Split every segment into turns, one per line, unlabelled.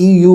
EU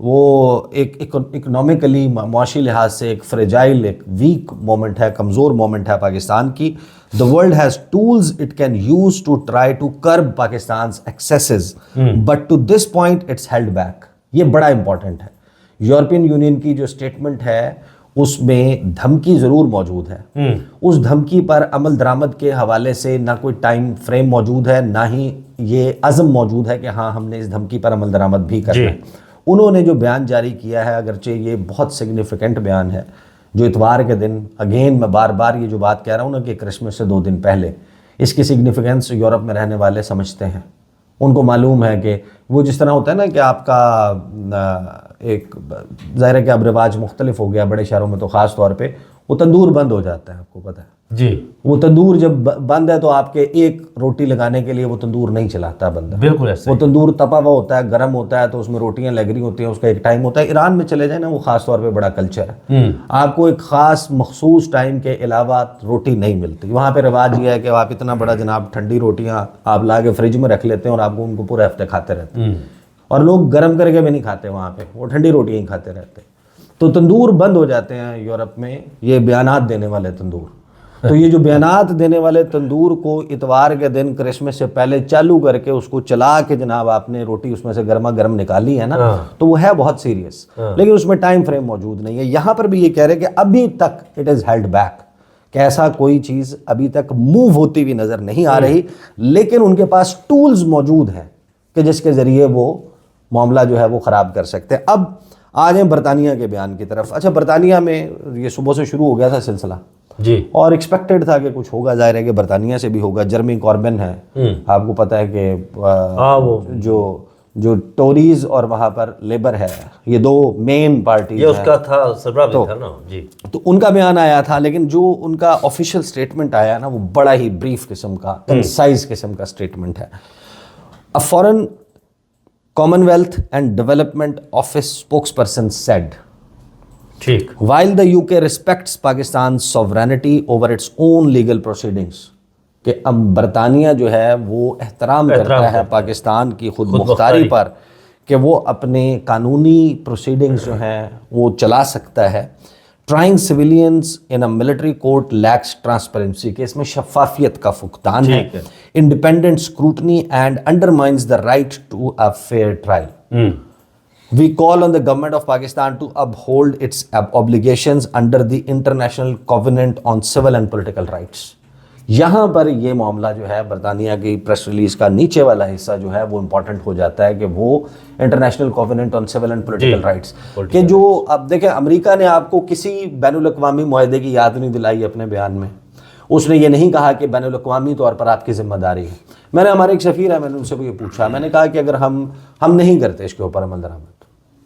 وہ ایک economically معاشی لحاظ سے ایک فریجائل ایک ویک مومنٹ ہے, کمزور مومنٹ ہے پاکستان کی. The world has tools it can use to try to curb Pakistan's excesses, but to this point it's held back. یہ بڑا امپورٹنٹ ہے. یورپین یونین کی جو اسٹیٹمنٹ ہے اس میں دھمکی ضرور موجود ہے. اس دھمکی پر عمل درآمد کے حوالے سے نہ کوئی ٹائم فریم موجود ہے, نہ ہی یہ عزم موجود ہے کہ ہاں ہم نے اس دھمکی پر عمل درآمد بھی کرنا ہے. انہوں نے جو بیان جاری کیا ہے, اگرچہ یہ بہت سگنیفیکنٹ بیان ہے, جو اتوار کے دن, اگین میں بار بار یہ جو بات کہہ رہا ہوں نا کہ کرسمس سے 2 دن پہلے, اس کی سگنیفیکنس یورپ میں رہنے والے سمجھتے ہیں. ان کو معلوم ہے کہ وہ جس طرح ہوتا ہے نا کہ آپ کا ایک ظاہر ہے کہ اب رواج مختلف ہو گیا بڑے شہروں میں, تو خاص طور پہ وہ تندور بند ہو جاتا ہے, آپ کو پتہ ہے
جی.
وہ تندور جب بند ہے تو آپ کے ایک روٹی لگانے کے لیے وہ تندور نہیں چلاتا بندہ.
بالکل ایسا.
وہ تندور تپا ہوا ہوتا ہے, گرم ہوتا ہے, تو اس میں روٹیاں لگ رہی ہوتی ہیں, اس کا ایک ٹائم ہوتا ہے. ایران میں چلے جائیں نا, وہ خاص طور پہ بڑا کلچر ہے, آپ کو ایک خاص مخصوص ٹائم کے علاوہ روٹی نہیں ملتی. وہاں پہ رواج یہ ہے کہ آپ اتنا بڑا جناب ٹھنڈی روٹیاں آپ لا کے فریج میں رکھ لیتے ہیں اور آپ کو ان کو پورے ہفتے کھاتے رہتے ہیں, اور لوگ گرم کر کے بھی نہیں کھاتے وہاں پہ, وہ ٹھنڈی روٹیاں ہی کھاتے رہتے ہیں. تو تندور بند ہو جاتے ہیں یورپ میں, یہ بیانات دینے والے تندور. تو یہ جو بیانات دینے والے تندور کو اتوار کے دن کرسمس سے پہلے چالو کر کے اس کو چلا کے جناب آپ نے روٹی اس میں سے گرما گرم نکالی ہے نا, تو وہ ہے بہت سیریس, لیکن اس میں ٹائم فریم موجود نہیں ہے. یہاں پر بھی یہ کہہ رہے کہ ابھی تک اٹ از ہیلڈ بیک, کہ ایسا کوئی چیز ابھی تک موو ہوتی ہوئی نظر نہیں آ رہی, لیکن ان کے پاس ٹولز موجود ہیں کہ جس کے ذریعے وہ معاملہ جو ہے وہ خراب کر سکتے ہیں. اب آ جائیں برطانیہ کے بیان کی طرف. اچھا, برطانیہ میں یہ صبح سے شروع ہو گیا تھا سلسلہ
جی, اور
ایکسپیکٹڈ تھا کہ کچھ ہوگا, ظاہر ہے کہ برطانیہ سے بھی ہوگا. جرمی کاربن ہے, آپ کو پتہ ہے کہ جو ٹوریز اور وہاں پر لیبر ہے, یہ 2 مین پارٹیز ہیں.
یہ اس کا تھا سربراہ بھی تھا نا جی.
تو ان کا بیان آیا تھا, لیکن جو ان کا آفیشیل اسٹیٹمنٹ آیا نا وہ بڑا ہی بریف قسم کا, کنسائز قسم کا اسٹیٹمنٹ ہے. A foreign Commonwealth and Development Office spokesperson said, while the UK respects Pakistan's sovereignty over its own legal proceedings, کہ اب برطانیہ جو ہے وہ احترام کرتا ہے پاکستان کی خود مختاری پر کہ وہ اپنے قانونی پروسیڈنگز جو ہیں وہ چلا سکتا ہے. Trying civilians in a military court lacks transparency, کہ اس میں شفافیت کا فقدان ہے, independent scrutiny and undermines the right to a fair trial. We call on the government of Pakistan to uphold its obligations under the International Covenant on Civil and Political Rights. یہاں پر یہ معاملہ جو ہے برطانیہ کی پریس ریلیز کا نیچے والا حصہ جو ہے وہ امپورٹنٹ ہو جاتا ہے کہ وہ international covenant on civil and political rights, کہ جو اب دیکھیں امریکہ نے آپ کو کسی بین الاقوامی معاہدے کی یاد نہیں دلائی اپنے بیان میں. اس نے یہ نہیں کہا کہ بین الاقوامی طور پر آپ کی ذمہ داری ہے. میں نے ہمارے ایک سفیر ہے, میں نے ان سے بھی یہ پوچھا, میں نے کہا کہ اگر ہم نہیں کرتے اس کے اوپر عمل درآمد,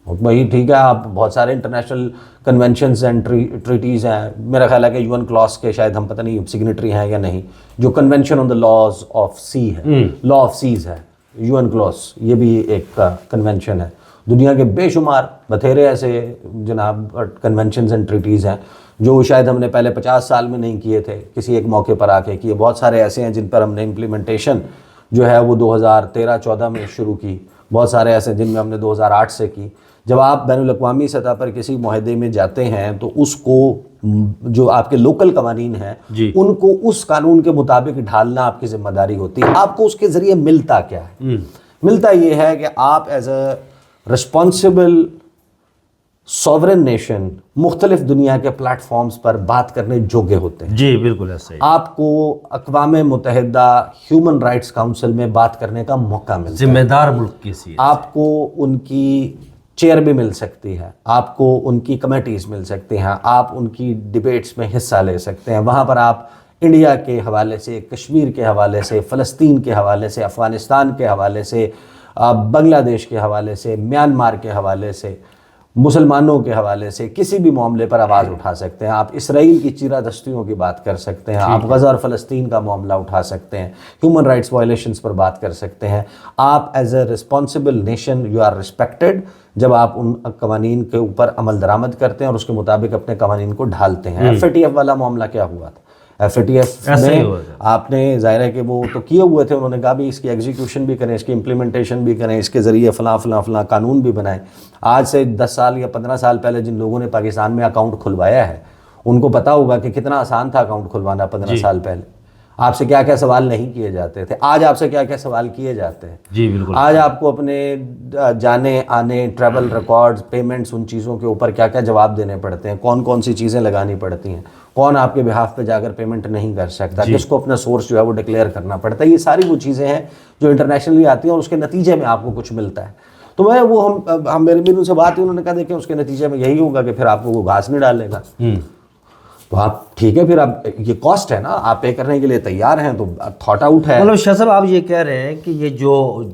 بھائی ٹھیک ہے, آپ بہت سارے انٹرنیشنل کنونشنز اینڈ ٹریٹیز ہیں, میرا خیال ہے کہ UN کلاس کے شاید ہم پتہ نہیں سگنیٹری ہیں یا نہیں, جو convention on the laws of sea ہے, لا آف سیز ہے, UN کلاس, یہ بھی ایک کنونشن ہے. دنیا کے بے شمار بتھیرے ایسے جناب کنونشنز اینڈ ٹریٹیز ہیں جو شاید ہم نے پہلے 50 سال میں نہیں کیے تھے, کسی ایک موقع پر آ کے کیے. بہت سارے ایسے ہیں جن پر ہم نے امپلیمنٹیشن جو ہے وہ 2013-14 میں شروع کی, بہت سارے ایسے جن میں ہم نے 2008 سے کی. جب آپ بین الاقوامی سطح پر کسی معاہدے میں جاتے ہیں تو اس کو جو آپ کے لوکل قوانین ہیں ان کو اس قانون کے مطابق ڈھالنا آپ کی ذمہ داری ہوتی ہے. آپ کو اس کے ذریعے ملتا کیا ہے؟ ملتا یہ ہے کہ آپ as a responsible sovereign nation مختلف دنیا کے پلیٹ فارمز پر بات کرنے جوگے ہوتے ہیں.
جی بالکل ایسا ہی.
آپ کو اقوام متحدہ ہیومن رائٹس کاؤنسل میں بات کرنے کا موقع ملتا ہے,
ذمہ دار ملک کی سی.
آپ کو ان کی چیئر بھی مل سکتی ہے, آپ کو ان کی کمیٹیز مل سکتی ہیں, آپ ان کی ڈیبیٹس میں حصہ لے سکتے ہیں. وہاں پر آپ انڈیا کے حوالے سے, کشمیر کے حوالے سے, فلسطین کے حوالے سے, افغانستان کے حوالے سے, بنگلہ دیش کے حوالے سے, میانمار کے حوالے سے, مسلمانوں کے حوالے سے کسی بھی معاملے پر آواز اٹھا سکتے ہیں. آپ اسرائیل کی چیرہ دستیوں کی بات کر سکتے ہیں, آپ غزہ اور فلسطین کا معاملہ اٹھا سکتے ہیں, ہیومن رائٹس وائلیشنز پر بات کر سکتے ہیں. آپ as a responsible nation you are respected جب آپ ان قوانین کے اوپر عمل درآمد کرتے ہیں اور اس کے مطابق اپنے قوانین کو ڈھالتے ہیں. FATF والا معاملہ کیا ہوا تھا؟ FATF میں آپ نے ظاہر ہے کہ وہ تو کیے ہوئے تھے, انہوں نے کہا بھی اس کی ایگزیکیوشن بھی کریں, اس کی امپلیمنٹیشن بھی کریں, اس کے ذریعے فلاں فلاں فلاں قانون بھی بنائیں. آج سے 10 سال یا 15 سال پہلے جن لوگوں نے پاکستان میں اکاؤنٹ کھلوایا ہے ان کو پتا ہوگا کہ کتنا آسان تھا اکاؤنٹ کھلوانا 15 سال پہلے. آپ سے کیا کیا سوال نہیں کیے جاتے تھے, آج آپ سے کیا کیا سوال کیے جاتے ہیں.
جی بالکل.
آج آپ کو اپنے جانے آنے, ٹریول ریکارڈز, پیمنٹس, ان چیزوں کے اوپر کیا کیا جواب دینے پڑتے ہیں, کون کون سی چیزیں لگانی پڑتی ہیں, کون آپ کے بہاف پہ جا کر پیمنٹ نہیں کر سکتا, کس کو اپنا سورس جو ہے وہ ڈکلیئر کرنا پڑتا ہے. یہ ساری وہ چیزیں ہیں جو انٹرنیشنلی آتی ہیں اور اس کے نتیجے میں آپ کو کچھ ملتا ہے. تو میں وہ ہم میری ان سے بات ہوئی, انہوں نے کہا دیکھیں اس کے نتیجے میں یہی ہوگا کہ پھر آپ کو وہ گھاس نہیں ڈالے گا. تو آپ ٹھیک ہے, پھر اب یہ کاسٹ ہے نا, آپ پے کرنے کے لیے تیار ہیں تو تھاٹ آؤٹ ہے.
مطلب شاہ صاحب آپ یہ کہہ رہے ہیں کہ یہ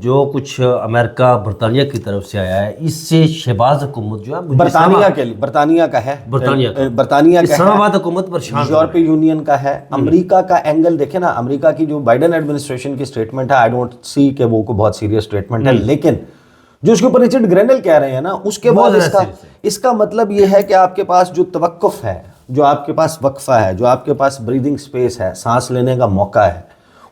جو کچھ امریکہ برطانیہ کی طرف سے آیا ہے اس سے شہباز حکومت جو ہے
برطانیہ کا ہے,
برطانیہ کا اسلام آباد حکومت پر
یورپی یونین کا ہے, امریکہ کا اینگل دیکھیں نا. امریکہ کی جو بائیڈن ایڈمنسٹریشن کی سٹیٹمنٹ ہے, آئی ڈونٹ سی کہ وہ کوئی بہت سیریس سٹیٹمنٹ ہے, لیکن جو اس کے اوپر رچرڈ گرینل کہہ رہے ہیں نا, اس کے بعد اس کا مطلب یہ ہے کہ آپ کے پاس جو توقف ہے, جو آپ کے پاس وقفہ ہے, جو آپ کے پاس بریدنگ سپیس ہے, سانس لینے کا موقع ہے,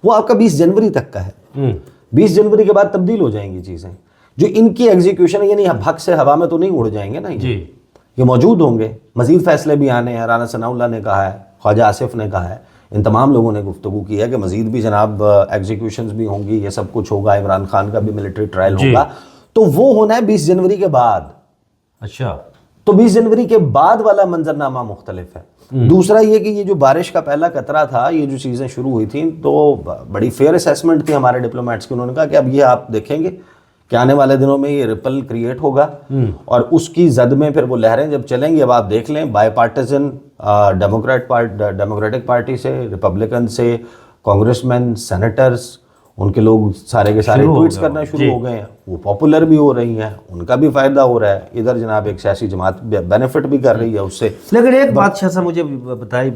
وہ آپ کا 20 جنوری تک کا ہے. 20 جنوری کے بعد تبدیل ہو جائیں گی چیزیں. جو ان کی ایگزیکیوشن یعنی بھگ سے ہوا میں تو نہیں اڑ جائیں گے نا, یہ موجود ہوں گے. مزید فیصلے بھی آنے ہیں, رانا ثناء اللہ نے کہا ہے, خواجہ آصف نے کہا ہے, ان تمام لوگوں نے گفتگو کی ہے کہ مزید بھی جناب ایگزیکیوشنز بھی ہوں گی, یہ سب کچھ ہوگا, عمران خان کا بھی ملٹری ٹرائل ہوگا. تو وہ ہونا ہے 20 جنوری کے بعد.
اچھا,
تو 20 جنوری کے بعد والا منظرنامہ مختلف ہے. دوسرا یہ کہ یہ جو بارش کا پہلا قطرہ تھا, یہ جو چیزیں شروع ہوئی تھیں تو بڑی فیئر اسیسمنٹ تھی ہمارے ڈپلومیٹس کی. انہوں نے کہا کہ اب یہ آپ دیکھیں گے کہ آنے والے دنوں میں یہ ریپل کریٹ ہوگا اور اس کی زد میں پھر وہ لہریں جب چلیں گی. اب آپ دیکھ لیں بائی پارٹیزن ڈیموکریٹک پارٹی سے, ریپبلکن سے, کانگریس مین, سینیٹرز, ان کے لوگ سارے کے سارے ٹویٹس کرنا شروع ہو گئے ہیں. وہ پاپولر بھی ہو رہی ہیں, ان کا بھی فائدہ ہو رہا ہے. ادھر جناب ایک سیاسی جماعت بینیفٹ بھی کر رہی ہے اس سے.
لیکن ایک بات شاہ صاحب مجھے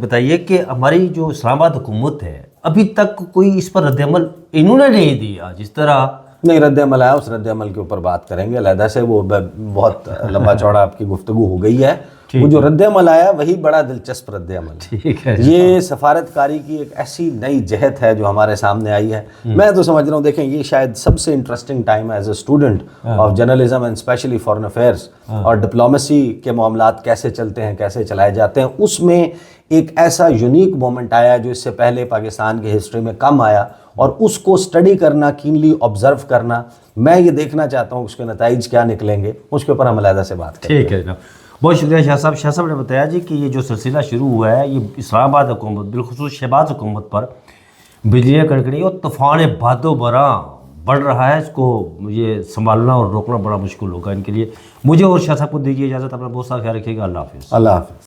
بتائیے کہ ہماری جو اسلام آباد حکومت ہے ابھی تک کوئی اس پر رد عمل انہوں نے نہیں دیا. جس طرح
نہیں رد عمل آیا, اس رد عمل کے اوپر بات کریں گے علیحدہ سے, وہ بہت لمبا چوڑا آپ کی گفتگو ہو گئی ہے. وہ جو رد عمل آیا وہی بڑا دلچسپ رد عمل ہے. یہ سفارت کاری کی ایک ایسی نئی جہت ہے جو ہمارے سامنے آئی ہے. میں تو سمجھ رہا ہوں, دیکھیں یہ شاید سب سے انٹرسٹنگ ٹائم ہے as a student of journalism and especially foreign affairs, اور ڈپلومیسی کے معاملات کیسے چلتے ہیں, کیسے چلائے جاتے ہیں. اس میں ایک ایسا یونیک مومنٹ آیا جو اس سے پہلے پاکستان کی ہسٹری میں کم آیا, اور اس کو اسٹڈی کرنا, کینلی آبزرو کرنا. میں یہ دیکھنا چاہتا ہوں اس کے نتائج کیا نکلیں گے, اس کے اوپر ہم علیحدہ سے بات کریں.
ٹھیک ہے جناب, بہت شکریہ شاہ صاحب. شاہ صاحب نے بتایا جی کہ یہ جو سلسلہ شروع ہوا ہے یہ اسلام آباد حکومت, بالخصوص شہباز حکومت پر بجلیاں کڑکڑی اور طوفان باد و براں بڑھ رہا ہے. اس کو یہ سنبھالنا اور روکنا بڑا مشکل ہوگا ان کے لیے. مجھے اور شاہ صاحب کو دیجیے اجازت. اپنا بہت سارا خیال رکھیے گا. اللہ حافظ.
اللہ حافظ.